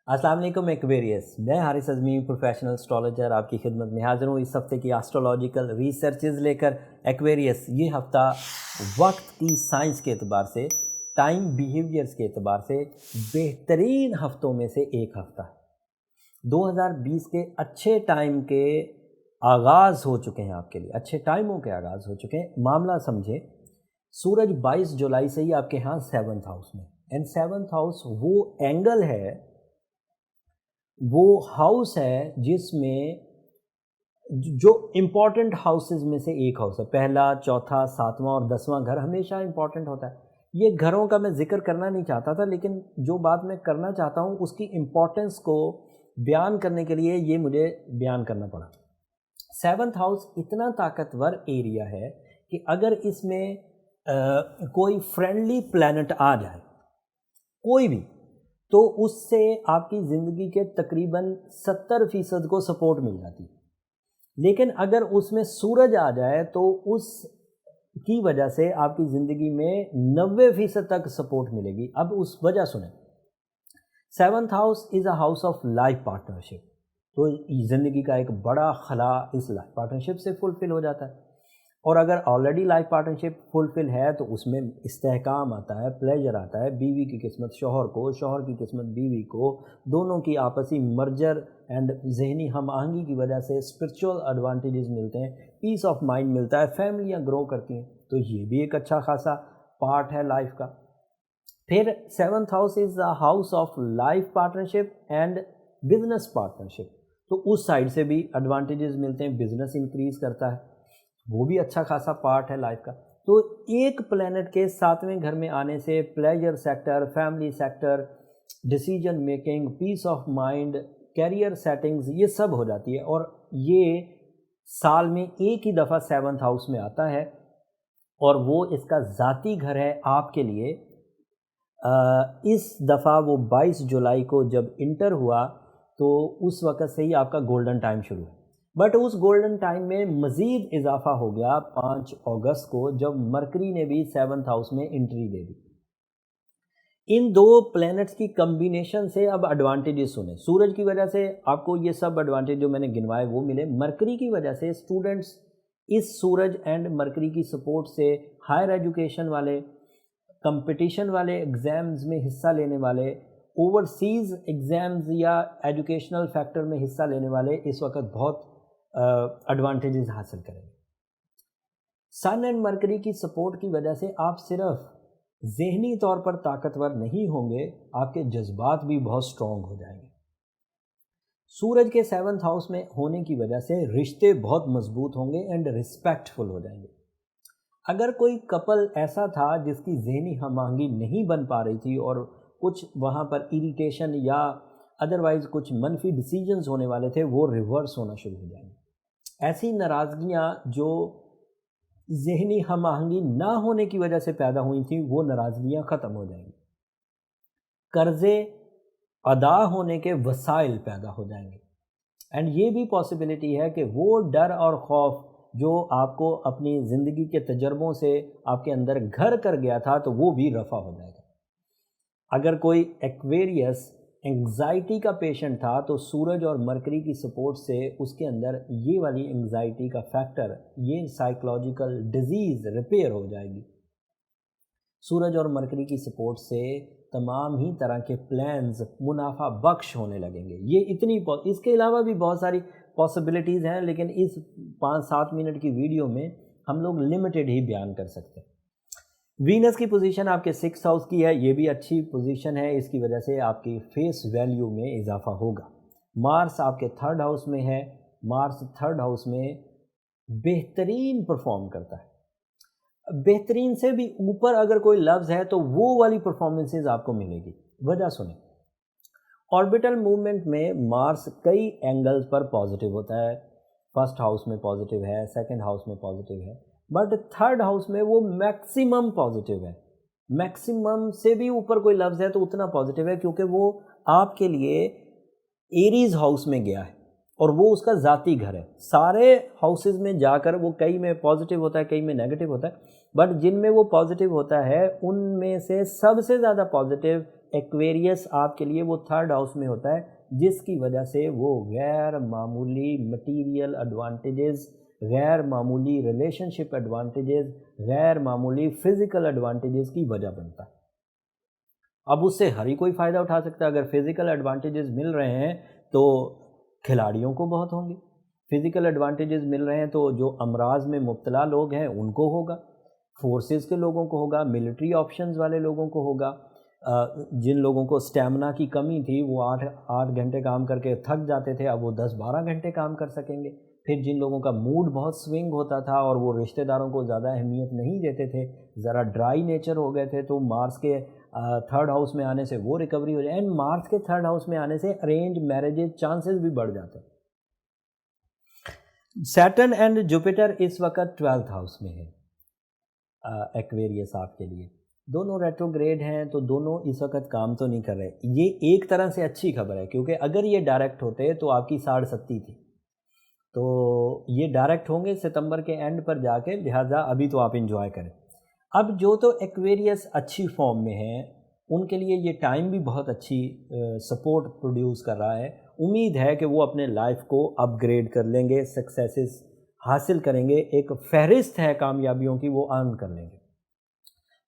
السلام علیکم ایکویریس، میں حارث اعظمی پروفیشنل اسٹرالوجر آپ کی خدمت میں حاضر ہوں اس ہفتے کی اسٹرولوجیکل ریسرچز لے کر۔ ایکویریس یہ ہفتہ وقت کی سائنس کے اعتبار سے، ٹائم بیہیویئرز کے اعتبار سے بہترین ہفتوں میں سے ایک ہفتہ ہے۔ 2020 کے اچھے ٹائم کے آغاز ہو چکے ہیں، آپ کے لیے اچھے ٹائموں کے آغاز ہو چکے ہیں۔ معاملہ سمجھے، سورج 22 جولائی سے ہی آپ کے ہاں 7th ہاؤس میں، اینڈ 7th ہاؤس وہ اینگل ہے، وہ ہاؤس ہے جس میں جو امپورٹنٹ ہاؤسز میں سے ایک ہاؤس ہے۔ پہلا، چوتھا، 7واں اور 10واں گھر ہمیشہ امپورٹنٹ ہوتا ہے۔ یہ گھروں کا میں ذکر کرنا نہیں چاہتا تھا، لیکن جو بات میں کرنا چاہتا ہوں اس کی امپورٹنس کو بیان کرنے کے لیے یہ مجھے بیان کرنا پڑا۔ 7th ہاؤس اتنا طاقتور ایریا ہے کہ اگر اس میں کوئی فرینڈلی پلینٹ آ جائے، کوئی بھی، تو اس سے آپ کی زندگی کے تقریباً 70% کو سپورٹ مل جاتی ہے۔ لیکن اگر اس میں سورج آ جائے تو اس کی وجہ سے آپ کی زندگی میں 90% تک سپورٹ ملے گی۔ اب اس وجہ سنیں، 7th house is a house of life partnership, تو زندگی کا ایک بڑا خلا اس لائف پارٹنرشپ سے فلفل ہو جاتا ہے۔ اور اگر آلریڈی لائف پارٹنرشپ فلفل ہے تو اس میں استحکام آتا ہے، پلیجر آتا ہے، بیوی کی قسمت شوہر کو، شوہر کی قسمت بیوی کو، دونوں کی آپسی مرجر اینڈ ذہنی ہم آہنگی کی وجہ سے اسپرچول ایڈوانٹیجز ملتے ہیں، پیس آف مائنڈ ملتا ہے، فیملیاں گرو کرتی ہیں، تو یہ بھی ایک اچھا خاصا پارٹ ہے لائف کا۔ پھر 7th house is a house of life partnership and business partnership, تو اس سائڈ سے بھی ایڈوانٹیجز ملتے ہیں، بزنس انکریز کرتا ہے، وہ بھی اچھا خاصا پارٹ ہے لائف کا۔ تو ایک پلینٹ کے 7ویں گھر میں آنے سے pleasure sector, family sector, decision making, peace of mind, career settings, یہ سب ہو جاتی ہے۔ اور یہ سال میں ایک ہی دفعہ 7th ہاؤس میں آتا ہے، اور وہ اس کا ذاتی گھر ہے آپ کے لیے۔ اس دفعہ وہ 22 جولائی کو جب انٹر ہوا تو اس وقت سے ہی آپ کا گولڈن ٹائم شروع ہے۔ بٹ اس گولڈن ٹائم میں مزید اضافہ ہو گیا 5 اگست کو، جب مرکری نے بھی 7th ہاؤس میں انٹری دے دی۔ ان دو پلینٹس کی کمبینیشن سے اب ایڈوانٹیجز سنیں۔ سورج کی وجہ سے آپ کو یہ سب ایڈوانٹیج جو میں نے گنوائے وہ ملے۔ مرکری کی وجہ سے اسٹوڈنٹس اس سورج اینڈ مرکری کی سپورٹ سے ہائر ایجوکیشن والے، کمپٹیشن والے ایگزامز میں حصہ لینے والے، اوورسیز ایگزامز یا ایجوکیشنل فیکٹر میں حصہ لینے والے اس وقت بہت ایڈوانٹیجز حاصل کریں گے۔ سن اینڈ مرکری کی سپورٹ کی وجہ سے آپ صرف ذہنی طور پر طاقتور نہیں ہوں گے، آپ کے جذبات بھی بہت سٹرونگ ہو جائیں گے۔ سورج کے 7th ہاؤس میں ہونے کی وجہ سے رشتے بہت مضبوط ہوں گے اینڈ رسپیکٹفل ہو جائیں گے۔ اگر کوئی کپل ایسا تھا جس کی ذہنی ہم آہنگی نہیں بن پا رہی تھی اور کچھ وہاں پر اریٹیشن یا ادروائز کچھ منفی ڈیسیجنز ہونے والے تھے، وہ ریورس ہونا شروع ہو جائیں گے۔ ایسی ناراضگیاں جو ذہنی ہم آہنگی نہ ہونے کی وجہ سے پیدا ہوئی تھیں، وہ ناراضگیاں ختم ہو جائیں گی۔ قرضے ادا ہونے کے وسائل پیدا ہو جائیں گے، اینڈ یہ بھی پاسبلٹی ہے کہ وہ ڈر اور خوف جو آپ کو اپنی زندگی کے تجربوں سے آپ کے اندر گھر کر گیا تھا، تو وہ بھی رفع ہو جائے گا۔ اگر کوئی ایکویریس انگزائٹی کا پیشنٹ تھا تو سورج اور مرکری کی سپورٹ سے اس کے اندر یہ والی انگزائٹی کا فیکٹر، یہ سائیکولوجیکل ڈیزیز ریپیئر ہو جائے گی۔ سورج اور مرکری کی سپورٹ سے تمام ہی طرح کے پلانز منافع بخش ہونے لگیں گے۔ یہ اتنی اس کے علاوہ بھی بہت ساری پاسبلٹیز ہیں، لیکن اس 5-7 منٹ کی ویڈیو میں ہم لوگ لمیٹڈ ہی بیان کر سکتے ہیں۔ وینس کی پوزیشن آپ کے 6th ہاؤس کی ہے، یہ بھی اچھی پوزیشن ہے، اس کی وجہ سے آپ کی فیس ویلیو میں اضافہ ہوگا۔ مارس آپ کے 3rd ہاؤس میں ہے، مارس 3rd ہاؤس میں بہترین پرفارم کرتا ہے۔ بہترین سے بھی اوپر اگر کوئی لفظ ہے تو وہ والی پرفارمنسز آپ کو ملے گی۔ وجہ سنیں، آربیٹل موومنٹ میں مارس کئی اینگلز پر پازیٹیو ہوتا ہے، 1st ہاؤس میں پازیٹیو ہے، 2nd ہاؤس میں پازیٹیو ہے، بٹ 3rd ہاؤس میں وہ میکسیمم پازیٹیو ہے۔ میکسیمم سے بھی اوپر کوئی لفظ ہے تو اتنا پازیٹیو ہے، کیونکہ وہ آپ کے لیے ایریز ہاؤس میں گیا ہے۔ اور وہ اس کا ذاتی گھر ہے. سارے ہاؤسز میں جا کر وہ کئی میں پازیٹیو ہوتا ہے کئی میں نیگیٹو ہوتا ہے, بٹ جن میں وہ پازیٹیو ہوتا ہے ان میں سے سب سے زیادہ پازیٹیو ایکویریس آپ کے لیے وہ تھرڈ ہاؤس میں ہوتا ہے, جس کی وجہ سے وہ غیر معمولی مٹیریل ایڈوانٹیجز, غیر معمولی ریلیشن شپ ایڈوانٹیجز, غیر معمولی فزیکل ایڈوانٹیجز کی وجہ بنتا ہے. اب اس سے ہر ہی کوئی فائدہ اٹھا سکتا ہے. اگر فزیکل ایڈوانٹیجز مل رہے ہیں تو کھلاڑیوں کو بہت ہوں گے, فزیکل ایڈوانٹیجز مل رہے ہیں تو جو امراض میں مبتلا لوگ ہیں ان کو ہوگا, فورسز کے لوگوں کو ہوگا, ملٹری آپشنز والے لوگوں کو ہوگا, جن لوگوں کو اسٹیمنا کی کمی تھی وہ 8 گھنٹے کام کر کے تھک جاتے تھے اب وہ 10-12 گھنٹے کام کر سکیں گے. پھر جن لوگوں کا موڈ بہت سوئنگ ہوتا تھا اور وہ رشتہ داروں کو زیادہ اہمیت نہیں دیتے تھے, ذرا ڈرائی نیچر ہو گئے تھے, تو مارس کے تھرڈ ہاؤس میں آنے سے وہ ریکوری ہو جائے. اینڈ مارس کے تھرڈ ہاؤس میں آنے سے ارینج میرجز چانسز بھی بڑھ جاتے ہیں. سیٹرن اینڈ جوپیٹر اس وقت 12th ہاؤس میں ہے ایکویریس آپ کے لیے. دونوں ریٹروگریڈ ہیں تو دونوں اس وقت کام تو نہیں کر رہے. یہ ایک طرح سے اچھی خبر ہے کیونکہ اگر یہ ڈائریکٹ ہوتے تو آپ کی 60 تھی, تو یہ ڈائریکٹ ہوں گے ستمبر کے اینڈ پر جا کے, لہٰذا ابھی تو آپ انجوائے کریں. اب جو تو ایکویریس اچھی فارم میں ہیں ان کے لیے یہ ٹائم بھی بہت اچھی سپورٹ پروڈیوس کر رہا ہے. امید ہے کہ وہ اپنے لائف کو اپ گریڈ کر لیں گے, سکسیسز حاصل کریں گے, ایک فہرست ہے کامیابیوں کی وہ ارن کر لیں گے.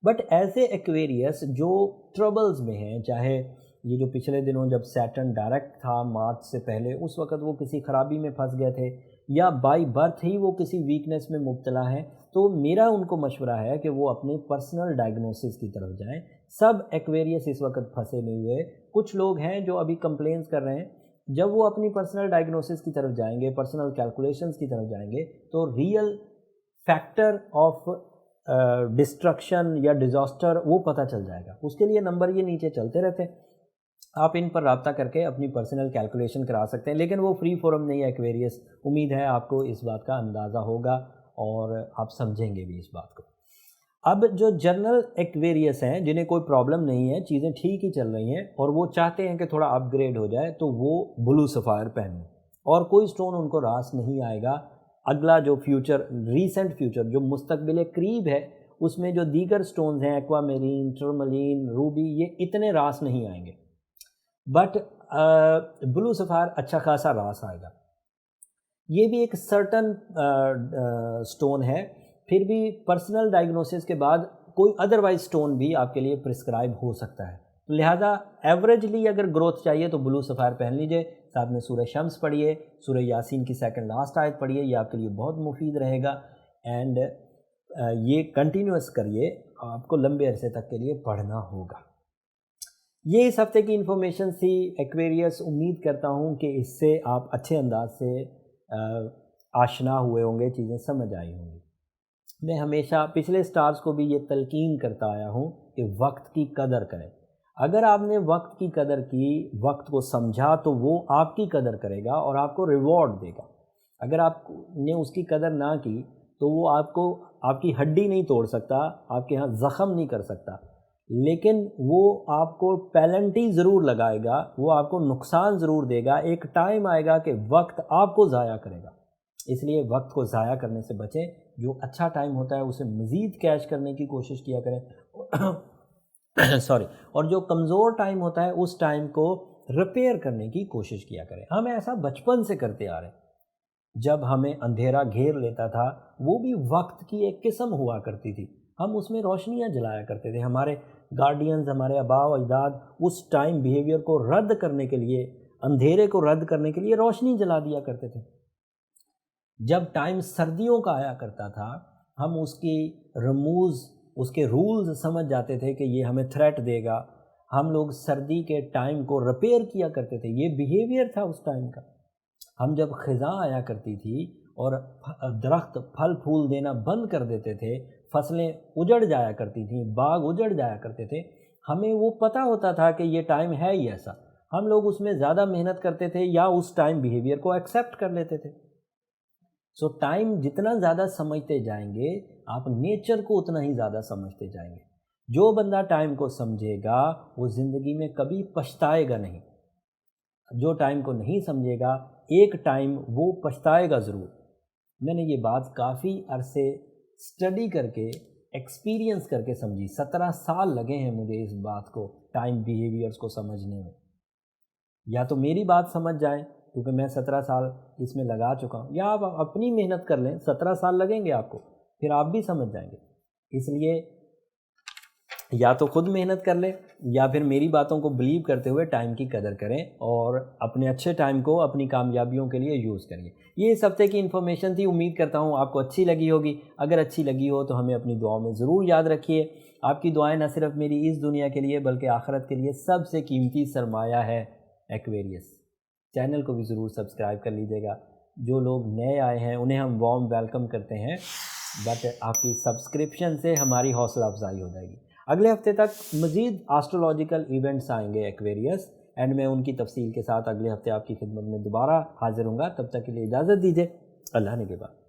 بٹ ایز اے ایکویریس جو ٹربلز میں ہیں, چاہے یہ جو پچھلے دنوں جب سیٹرن ڈائریکٹ تھا مارچ سے پہلے اس وقت وہ کسی خرابی میں پھنس گئے تھے, یا بائی برتھ ہی وہ کسی ویکنس میں مبتلا ہیں, تو میرا ان کو مشورہ ہے کہ وہ اپنے پرسنل ڈائگنوسس کی طرف جائیں. سب ایکویریس اس وقت پھنسے نہیں ہوئے, کچھ لوگ ہیں جو ابھی کمپلینس کر رہے ہیں. جب وہ اپنی پرسنل ڈائگنوسس کی طرف جائیں گے, پرسنل کیلکولیشنز کی طرف جائیں گے, تو ریئل فیکٹر آف ڈسٹرکشن یا ڈیزاسٹر وہ پتہ چل جائے گا. اس کے لیے نمبر یہ نیچے چلتے رہتے ہیں, آپ ان پر رابطہ کر کے اپنی پرسنل کیلکولیشن کرا سکتے ہیں. لیکن وہ فری فورم نہیں ہے ایکویریس. امید ہے آپ کو اس بات کا اندازہ ہوگا اور آپ سمجھیں گے بھی اس بات کو. اب جو جنرل ایکویریس ہیں جنہیں کوئی پرابلم نہیں ہے, چیزیں ٹھیک ہی چل رہی ہیں اور وہ چاہتے ہیں کہ تھوڑا اپ گریڈ ہو جائے, تو وہ بلو سفائر پہنیں اور کوئی سٹون ان کو راس نہیں آئے گا. اگلا جو فیوچر, ریسنٹ فیوچر جو مستقبل قریب ہے, اس میں جو دیگر سٹونز ہیں ایکوا میرین, ٹرملین, روبی, یہ اتنے راس نہیں آئیں گے. بٹ بلو سفائر اچھا خاصا راس آئے گا. یہ بھی ایک سرٹن سٹون ہے. پھر بھی پرسنل ڈائگنوسس کے بعد کوئی ادروائز سٹون بھی آپ کے لیے پرسکرائب ہو سکتا ہے. لہٰذا ایوریجلی اگر گروتھ چاہیے تو بلو سفائر پہن لیجئے. ساتھ میں سورہ شمس پڑھیے, سورہ یاسین کی سیکنڈ لاسٹ آیت پڑھیے, یہ آپ کے لیے بہت مفید رہے گا. اینڈ یہ کنٹینیوس کریے, آپ کو لمبے عرصے تک کے لیے پڑھنا ہوگا. یہ اس ہفتے کی انفارمیشن تھی ایکویریس. امید کرتا ہوں کہ اس سے آپ اچھے انداز سے آشنا ہوئے ہوں گے, چیزیں سمجھ آئی ہوں گی. میں ہمیشہ پچھلے سٹارز کو بھی یہ تلقین کرتا آیا ہوں کہ وقت کی قدر کریں. اگر آپ نے وقت کی قدر کی, وقت کو سمجھا, تو وہ آپ کی قدر کرے گا اور آپ کو ریوارڈ دے گا. اگر آپ نے اس کی قدر نہ کی تو وہ آپ کی ہڈی نہیں توڑ سکتا, آپ کے ہاں زخم نہیں کر سکتا, لیکن وہ آپ کو پیلنٹی ضرور لگائے گا, وہ آپ کو نقصان ضرور دے گا. ایک ٹائم آئے گا کہ وقت آپ کو ضائع کرے گا. اس لیے وقت کو ضائع کرنے سے بچیں. جو اچھا ٹائم ہوتا ہے اسے مزید کیش کرنے کی کوشش کیا کریں اور جو کمزور ٹائم ہوتا ہے اس ٹائم کو ریپیئر کرنے کی کوشش کیا کریں. ہم ایسا بچپن سے کرتے آ رہے ہیں. جب ہمیں اندھیرا گھیر لیتا تھا وہ بھی وقت کی ایک قسم ہوا کرتی تھی, ہم اس میں روشنیاں جلایا کرتے تھے. ہمارے گارڈینز, ہمارے آباء و اجداد اس ٹائم بیہیویئر کو رد کرنے کے لیے, اندھیرے کو رد کرنے کے لیے روشنی جلا دیا کرتے تھے. جب ٹائم سردیوں کا آیا کرتا تھا ہم اس کی رموز, اس کے رولز سمجھ جاتے تھے کہ یہ ہمیں تھریٹ دے گا. ہم لوگ سردی کے ٹائم کو ریپیئر کیا کرتے تھے. یہ بیہیویئر تھا اس ٹائم کا. ہم جب خزاں آیا کرتی تھی اور درخت پھل پھول دینا بند کر دیتے تھے, فصلیں اجڑ جایا کرتی تھیں, باغ اجڑ جایا کرتے تھے, ہمیں وہ پتہ ہوتا تھا کہ یہ ٹائم ہے ہی ایسا. ہم لوگ اس میں زیادہ محنت کرتے تھے یا اس ٹائم بیہیویئر کو ایکسیپٹ کر لیتے تھے. سو ٹائم جتنا زیادہ سمجھتے جائیں گے آپ نیچر کو اتنا ہی زیادہ سمجھتے جائیں گے. جو بندہ ٹائم کو سمجھے گا وہ زندگی میں کبھی پچھتائے گا نہیں. جو ٹائم کو نہیں سمجھے گا ایک ٹائم وہ پچھتائے گا ضرور. میں نے یہ بات کافی عرصے اسٹڈی کر کے ایکسپیرینس کر کے سمجھی. 17 سال لگے ہیں مجھے اس بات کو ٹائم بیہیویئرس کو سمجھنے میں. یا تو میری بات سمجھ جائیں کیونکہ میں 17 سال اس میں لگا چکا ہوں, یا آپ اپنی محنت کر لیں, 17 سال لگیں گے آپ کو, پھر آپ بھی سمجھ جائیں گے. اس لیے یا تو خود محنت کر لیں یا پھر میری باتوں کو بلیو کرتے ہوئے ٹائم کی قدر کریں اور اپنے اچھے ٹائم کو اپنی کامیابیوں کے لیے یوز کریے. یہ اس ہفتے کی انفارمیشن تھی. امید کرتا ہوں آپ کو اچھی لگی ہوگی. اگر اچھی لگی ہو تو ہمیں اپنی دعاؤں میں ضرور یاد رکھیے. آپ کی دعائیں نہ صرف میری اس دنیا کے لیے بلکہ آخرت کے لیے سب سے قیمتی سرمایہ ہے. ایکویریس چینل کو بھی ضرور سبسکرائب کر لیجیے گا. جو لوگ نئے آئے ہیں انہیں ہم وارم ویلکم کرتے ہیں, بٹ آپ کی سبسکرپشن سے ہماری حوصلہ افزائی ہو جائے گی. اگلے ہفتے تک مزید آسٹرولوجیکل ایونٹس آئیں گے ایکویریس, اینڈ میں ان کی تفصیل کے ساتھ اگلے ہفتے آپ کی خدمت میں دوبارہ حاضر ہوں گا. تب تک کے لیے اجازت دیجیے. اللہ نے کے بعد.